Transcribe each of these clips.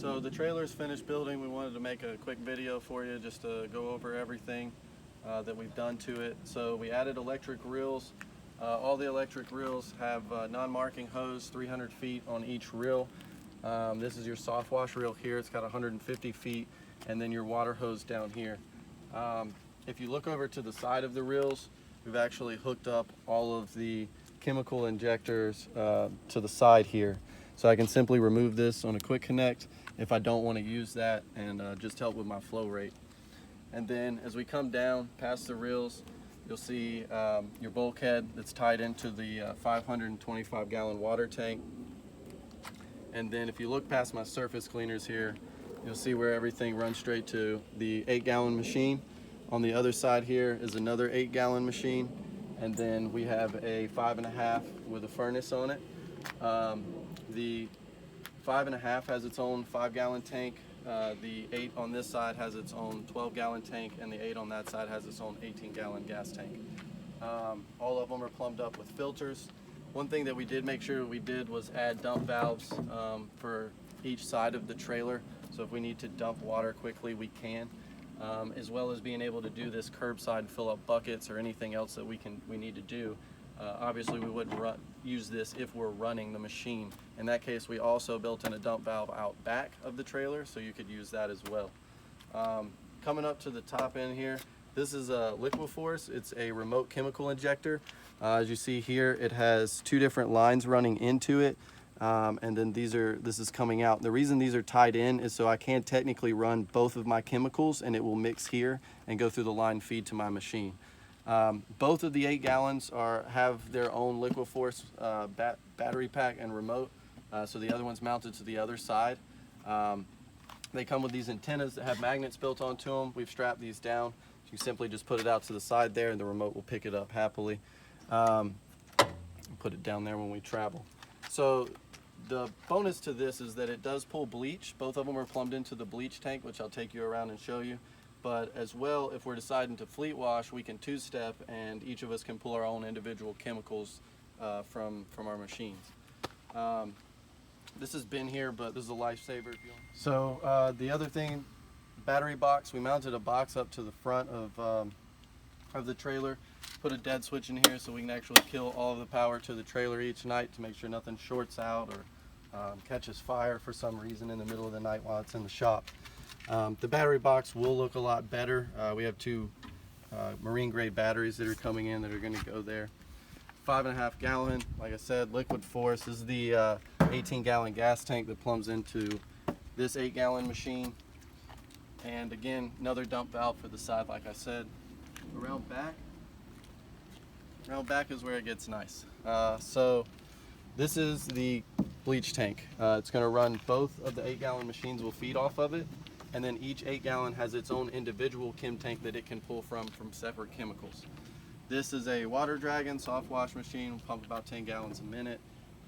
So the trailer's finished building. We wanted to make a quick video for you just to go over everything that we've done to it. So we added electric reels. All the electric reels have non-marking hose, 300 feet on each reel. This is your soft wash reel here. It's got 150 feet, and then your water hose down here. If you look over to the side of the reels, we've actually hooked up all of the chemical injectors to the side here. So I can simply remove this on a quick connect if I don't want to use that, and just help with my flow rate. And then as we come down past the reels, you'll see your bulkhead that's tied into the 525 gallon water tank. And then if you look past my surface cleaners here, you'll see where everything runs straight to the 8-gallon machine. On the other side here is another 8-gallon machine, and then we have a 5.5 with a furnace on it. The 5.5 has its own 5-gallon tank. The 8 on this side has its own 12-gallon tank, and the 8 on that side has its own 18-gallon gas tank. All of them are plumbed up with filters. One thing that we did make sure we did was add dump valves for each side of the trailer. So if we need to dump water quickly, we can. As well as being able to do this curbside and fill up buckets or anything else that we need to do. Obviously we wouldn't use this if we're running the machine. In that case, we also built in a dump valve out back of the trailer, so you could use that as well. Coming up to the top end here, this is a Liquiforce. It's a remote chemical injector. As you see here, it has 2 different lines running into it, and then this is coming out. The reason these are tied in is so I can technically run both of my chemicals, and it will mix here and go through the line feed to my machine. Both of the 8 gallons have their own Liquiforce battery pack and remote, so the other one's mounted to the other side. They come with these antennas that have magnets built onto them. We've strapped these down. You simply just put it out to the side there, and the remote will pick it up happily. Put it down there when we travel. So the bonus to this is that it does pull bleach. Both of them are plumbed into the bleach tank, which I'll take you around and show you. But as well, if we're deciding to fleet wash, we can 2-step, and each of us can pull our own individual chemicals from our machines. This has been here, but this is a lifesaver. So the other thing, battery box. We mounted a box up to the front of the trailer. Put a dead switch in here so we can actually kill all of the power to the trailer each night to make sure nothing shorts out or catches fire for some reason in the middle of the night while it's in the shop. The battery box will look a lot better. We have 2 marine grade batteries that are coming in that are going to go there. 5.5 gallon, like I said, Liquiforce. This is the 18-gallon gas tank that plumbs into this 8-gallon machine. And again, another dump valve for the side, like I said. Around back is where it gets nice. So this is the bleach tank. It's going to run, both of the 8-gallon machines will feed off of it, and then each 8-gallon has its own individual chem tank that it can pull from separate chemicals. This is a water dragon soft wash machine. We'll pump about 10 gallons a minute,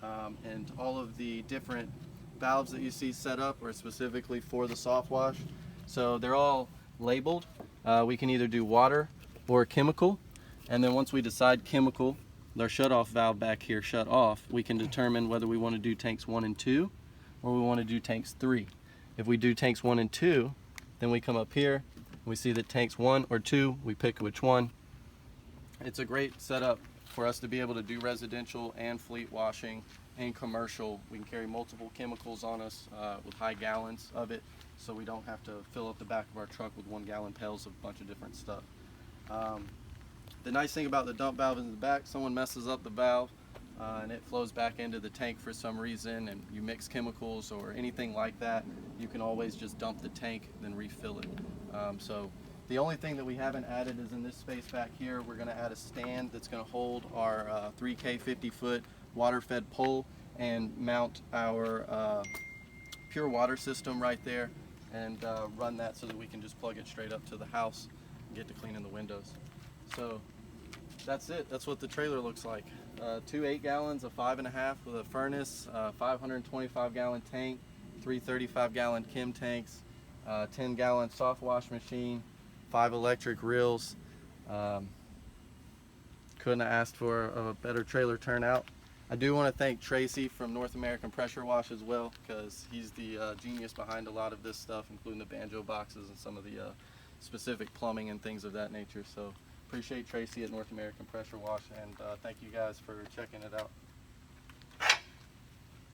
and all of the different valves that you see set up are specifically for the soft wash. So they're all labeled. We can either do water or chemical, and then once we decide chemical, our shut-off valve back here shut off, we can determine whether we want to do tanks 1 and 2 or we want to do tanks 3. If we do tanks 1 and 2, then we come up here, we see that tanks 1 or 2, we pick which one. It's a great setup for us to be able to do residential and fleet washing and commercial. We can carry multiple chemicals on us with high gallons of it, so we don't have to fill up the back of our truck with 1-gallon pails of a bunch of different stuff. The nice thing about the dump valve is in the back, someone messes up the valve and it flows back into the tank for some reason, and you mix chemicals or anything like that, you can always just dump the tank then refill it. So the only thing that we haven't added is in this space back here. We're going to add a stand that's going to hold our 3K 50-foot water-fed pole and mount our pure water system right there, and run that so that we can just plug it straight up to the house and get to cleaning the windows. So that's it. That's what the trailer looks like. 2 8-gallons, a 5.5 with a furnace, 525-gallon tank, 3 35-gallon chem tanks, 10-gallon soft wash machine, 5 electric reels. Couldn't have asked for a better trailer turnout. I do want to thank Tracy from North American Pressure Wash as well, because he's the genius behind a lot of this stuff, including the banjo boxes and some of the specific plumbing and things of that nature. So appreciate Tracy at North American Pressure Wash, and thank you guys for checking it out.